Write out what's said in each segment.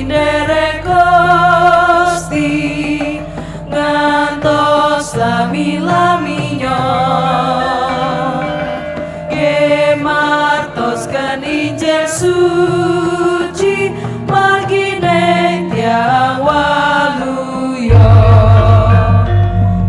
nderek Gusti ngantos lami-laminya gemartoskan Injil suci margine tiang waluya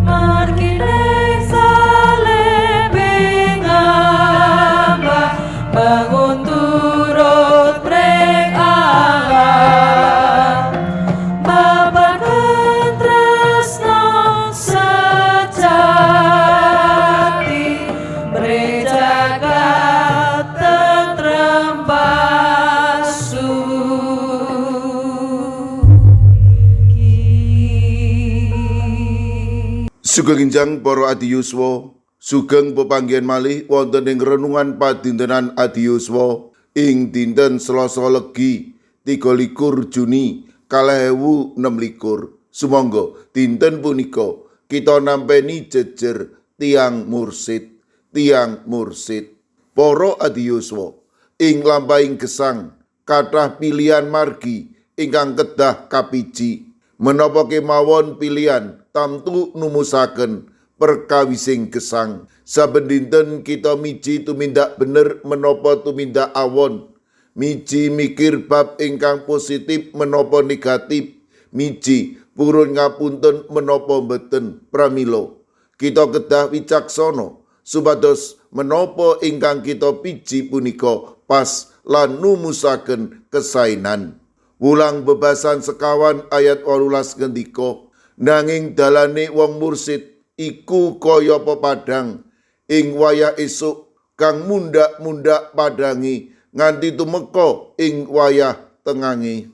margine salebe ngamba bangun turut prek Allah babakan tresno sejati berjaga tentrem Sugeng enjang para adiyuswa, sugeng pepanggihan malih wonten ing renungan padintenan adiyuswa ing dinten Selasa Legi 23 Juni 2026. Sumangga dinten punika kita nampeni jejer tiang mursid. Para adiyuswa, ing lampahing gesang kathah pilihan margi ingkang kedah kapiji. Menapa kemawon pilihan tamtu numusaken perkawising gesang. Saben dinten kita miji tumindak bener menapa tumindak awon. Miji mikir bab ingkang positif menapa negatif. Miji purun ngapunten menapa mboten. Pramila kita kedah wicaksana supados menapa ingkang kita piji punika pas lan numusaken kesainan. Wulang bebasan sekawan ayat 18 ngendika, nanging dalane wong mursid iku kaya pepadang ing wayah esuk kang mundak-mundak padangi nganti tumeka ing wayah tengangi.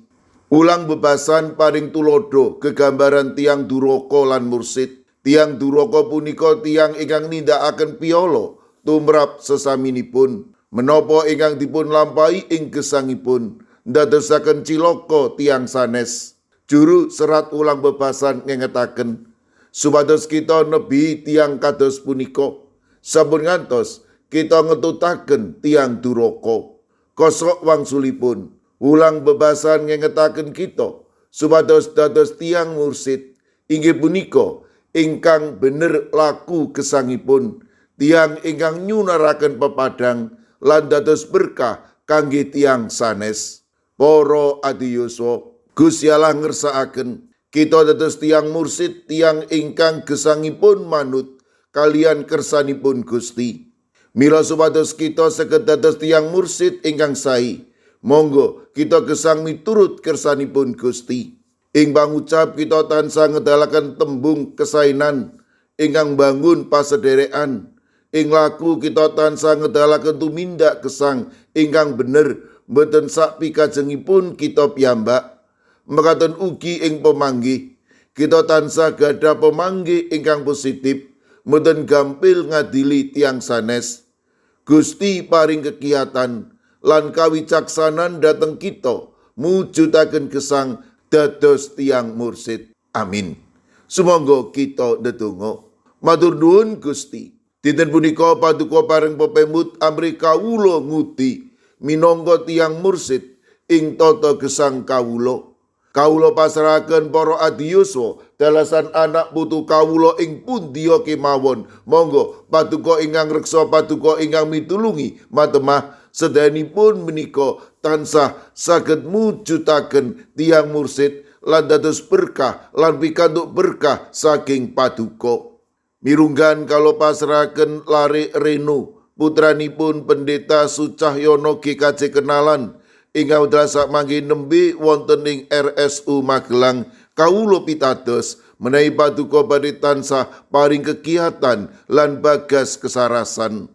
Ulang bebasan paring tulodo gegambaran tiang duraka lan mursid. Tiang duraka punika tiang ingkang nindakaken piyala tumrap sesaminipun menapa ingkang dipun lampahi ing gesangipun ndadosaken cilaka tiang sanes. Juru serat ulang bebasan ngengetaken supados kita nebi tiang kados punika sampun ngantos kita ngetutaken tiang duraka. Kosok wangsulipun ulang bebasan ngengetaken kita supados dados tiang mursid inggih punika ingkang bener laku gesangipun, tiang ingkang nyunaraken pepadang lan dados berkah kangge tiang sanes. Para adiyuswa, Gusti Allah ngersakaken kita dados tiang mursid, tiang ingkang gesangipun manut kalian kersanipun Gusti. Mila supados kita saged dados tiang mursid ingkang sae, monggo kita gesang miturut kersanipun Gusti. Ing pangucap kita tansah ngedalaken tembung kesainan ingkang bangun pasederekan. Ing laku kita tansah ngedalaken tumindak gesang ingkang bener mboten sak pikajengipun kita piyambak. Mekaten ugi ing pemanggih kita tansah gadah pemanggih ingkang positif mboten gampil ngadili tiang sanes. Gusti paring kekiyatan lan kawicaksanan dhateng kita mujudaken gesang dados tiang mursid. Amin. Sumangga kita ndedonga. Matur nuwun Gusti. Dinten punika paduka paring pepemut amri kawula ngudi minangka tiang mursid ing tata gesang kawula. Kawula pasrahaken para adiyuswa dalasan anak putu kawula ing pundiya kemawon. Monggo paduka ingkang reksa paduka ingkang mitulungi matemah sedayanipun menika tansah saged mujudaken tiang mursid lan dados berkah lan pikantuk berkah saking paduka. Mirunggan kalau pasrahaken Lare Reno putranipun Pendeta Sucahyono GKJ Kenalan ingkang dasak mangke nembe wonten ing RSU Magelang. Kawula pitados menawi paduka badhe tansah paring kegiatan lan bagas kesarasan.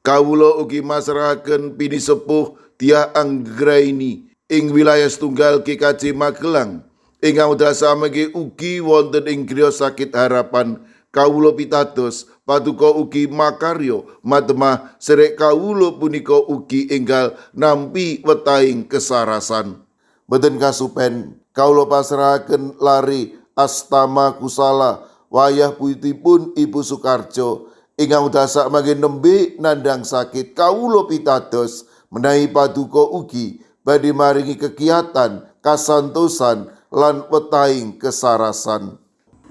Kawula ugi masrahaken pinisepuh Dia Anggraini ing wilayah setunggal GKJ Magelang ingkang dasak mangke ugi wonten ing griya Sakit Harapan. Kawula pitados paduka ugi makarya matemah serek kawula punika ugi enggal nampi wetahing kesarasan. Boten kasupen kawula pasrahaken Lare Astama Kusala wayah putipun Ibu Sukarjo ingkang dasak mangke nembe nandhang sakit. Kawula pitados menawi paduka ugi badhe maringi kegiatan kasantosan lan wetahing kesarasan.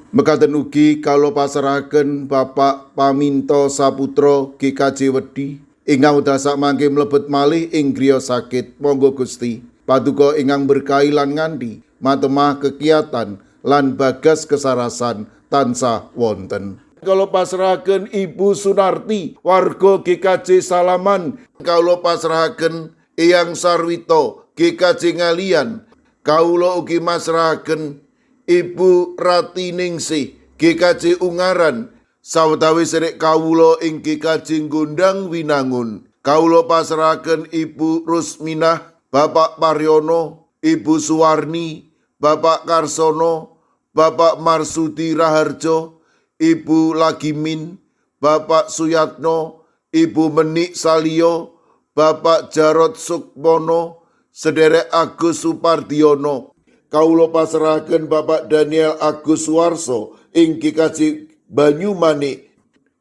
Mekaten ugi kawula pasrahaken Bapak Paminto Saputra GKJ Wedi ingkang dasak mangke mlebet malih ing griya sakit. Monggo Gusti paduka ingkang berkahi lan nganti matemah kekiatan lan bagas kesarasan tansah wonten. Kawula pasrahaken Ibu Sunarti warga GKJ Salaman, kawula pasrahaken Eyang Sarwito GKJ Ngalian, kawula ugi masrahaken Ibu Rati Ningsih GKJ Ungaran, sawetawis sedherek kawula ing GKJ Gondang Winangun. Kawula pasrahaken Ibu Rusminah, Bapak Paryono, Ibu Suwarni, Bapak Karsono, Bapak Marsudi Raharjo, Ibu Lagimin, Bapak Suyatno, Ibu Menik Salio, Bapak Jarod Sukmono, sedherek Agus Supardiono. Kawula pasrahaken Bapak Daniel Agus Warso ing GKJ Banyumanik,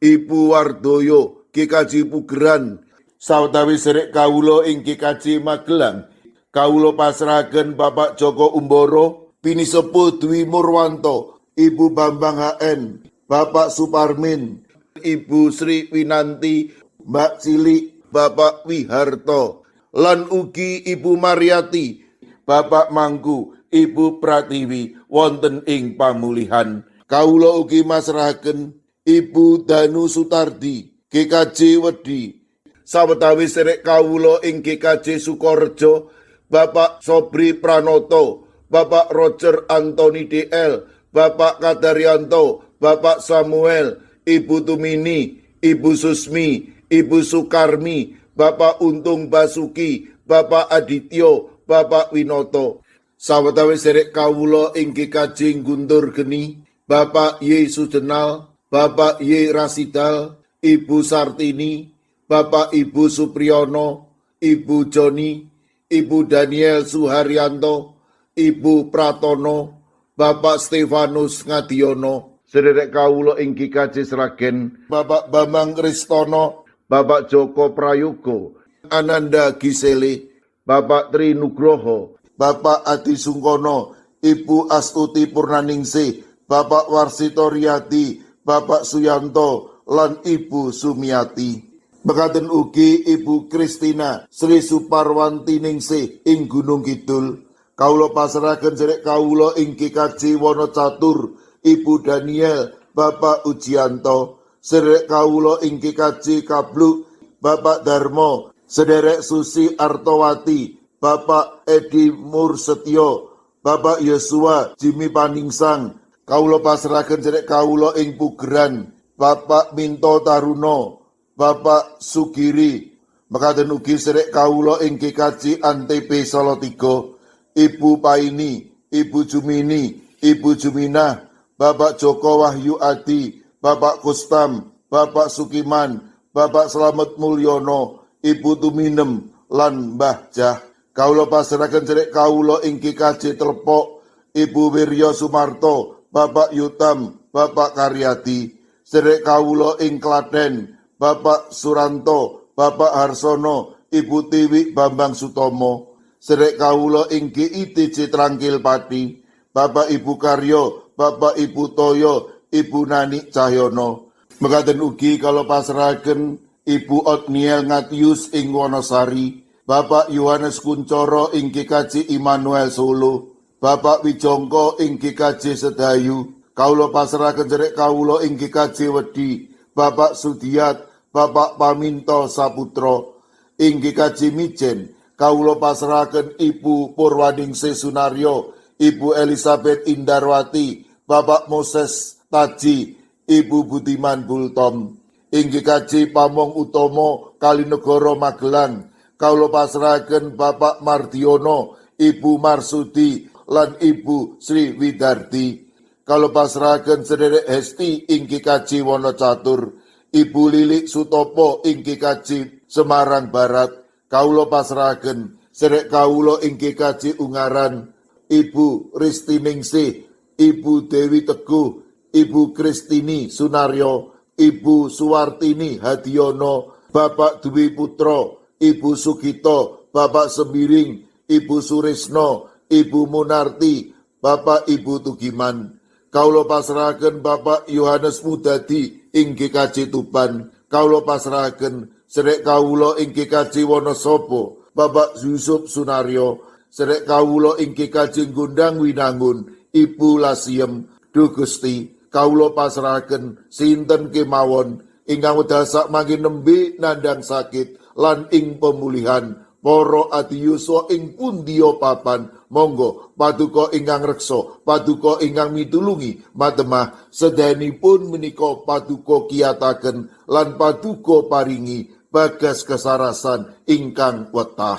Ibu Wardoyo GKJ Pugeran, sawetawis sedherek kawula ing GKJ Magelang. Kawula pasrahaken Bapak Joko Umboro, Bini Sepuh Dwi Murwanto, Ibu Bambang HN, Bapak Suparmin, Ibu Sri Winanti, Mbak Cilik, Bapak Wiharto, lan ugi Ibu Mariati, Bapak Mangku, Ibu Pratiwi wonten ing pamulihan. Kawula ugi masrahaken Ibu Danu Sutardi GKJ Wedi, sawetawis sedherek kawula ing GKJ Sukorejo, Bapak Sobri Pranoto, Bapak Roger Antoni DL, Bapak Kadaryanto, Bapak Samuel, Ibu Tumini, Ibu Susmi, Ibu Sukarmi, Bapak Untung Basuki, Bapak Adityo, Bapak Winoto, sawetawis sedherek kawula ing GKJ Guntur Geni, Bapak Y Sudenal, Bapak Y Rasidal, Ibu Sartini, Bapak Ibu Supriyono, Ibu Joni, Ibu Daniel Suharyanto, Ibu Pratono, Bapak Stefanus Ngadiono, sedherek kawula ing GKJ Sragen, Bapak Bambang Kristono, Bapak Joko Prayogo, Ananda Gisele, Bapak Tri Nugroho, Bapak Adi Sungkono, Ibu Astuti Purnaningsih, Bapak Warsito Riyadi, Bapak Suyanto, lan Ibu Sumiati. Mekaten ugi Ibu Kristina Sri Suparwanti Ningsih ing Gunung Kidul. Kawula pasrahaken sedherek kawula ing GKJ Wonocatur, Ibu Daniel, Bapak Ujianto, sedherek kawula ing GKJ Kabluk, Bapak Darmo, sedherek Susi Artowati, Bapak Edi Mursetyo, Bapak Yosua Jimmy Paningsang. Kawula pasrahaken sedherek kawula ing Pugeran, Bapak Minto Taruno, Bapak Sugiri. Mekaten ugi sedherek kawula ing GKJ Antp Salatiga, Ibu Paini, Ibu Jumini, Ibu Juminah, Bapak Joko Wahyu Adi, Bapak Kustam, Bapak Sukiman, Bapak Slamet Mulyono, Ibu Tuminem, lan Mbah Jah. Kawula pasrahaken sedherek kawula ing GKJ Telepok, Ibu Wiryo Sumarto, Bapak Yutam, Bapak Karyadi. Sedherek kawula ing Klaten, Bapak Suranto, Bapak Harsono, Ibu Tiwi Bambang Sutomo. Sedherek kawula ing GITJ Trangkil Pati, Bapak Ibu Karyo, Bapak Ibu Toyo, Ibu Nani Cahyono. Mekaten ugi kala pasrahaken Ibu Otniel Ngatius ing Wonosari, Bapak Yohanes Kuncoro ing GKJ Immanuel Solo, Bapak Wijongko ing GKJ Sedayu. Kawula pasrahaken sedherek kawula ing GKJ Wedi, Bapak Sudiat, Bapak Paminto Saputro. Ing GKJ Mijen, kawula pasrahaken Ibu Purwaningsih Sunaryo, Ibu Elizabeth Indarwati, Bapak Moses Taji, Ibu Budiman Bultom. Ing GKJ Pamong Utomo Kalinegoro Magelang, kawula pasrahaken Bapak Mardiono, Ibu Marsudi, lan Ibu Sri Widarti. Kawula pasrahaken sedherek Hesti ing GKJ Wonocatur, Ibu Lilik Sutopo ing GKJ Semarang Barat. Kawula pasrahaken sedherek kawula ing GKJ Ungaran, Ibu Ristiningsih, Ibu Dewi Teguh, Ibu Kristini Sunaryo, Ibu Suwartini Hadiono, Bapak Dwi Putro, Ibu Sugito, Bapak Sembiring, Ibu Surisno, Ibu Munarti, Bapak Ibu Tugiman. Kaulo pasrahaken Bapak Yohanes Mudadi ing GKJ Tuban. Kaulo pasrahaken sedek kawulo ing GKJ Wonosobo, Bapak Yusuf Sunaryo. Sedek kawulo ing GKJ Gondang Winangun, Ibu Lasiem. Duh Gusti, kaulo pasrahaken sinten kemawon ingkang wedal sak mangke nembe nandang sakit lan ing pemulihan. Para adiyuswa ing pundiya papan, monggo paduka ingkang reksa, paduka ingkang mitulungi, matemah sedayanipun menika paduka kiyataken lan paduka paringi bagas kesarasan ingkang wetah.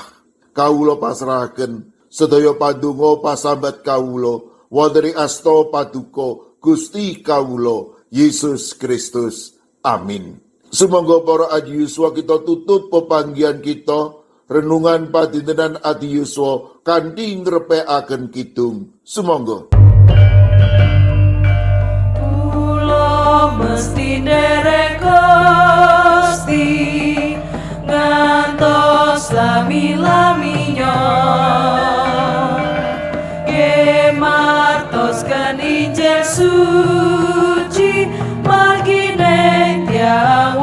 Kawula pasrahaken sedaya pandonga pasambat kawula wonten ing asta paduka Gusti kawula Yesus Kristus. Amin. Sumangga para adiyuswa kita tutup pepanggihan kita renungan padintenan adiyuswa kanthi ngrepekaken kidung. Sumangga. Kula mesti nderek Gusti ngantos lami-laminya gemartoskan Injil suci margi neng tiang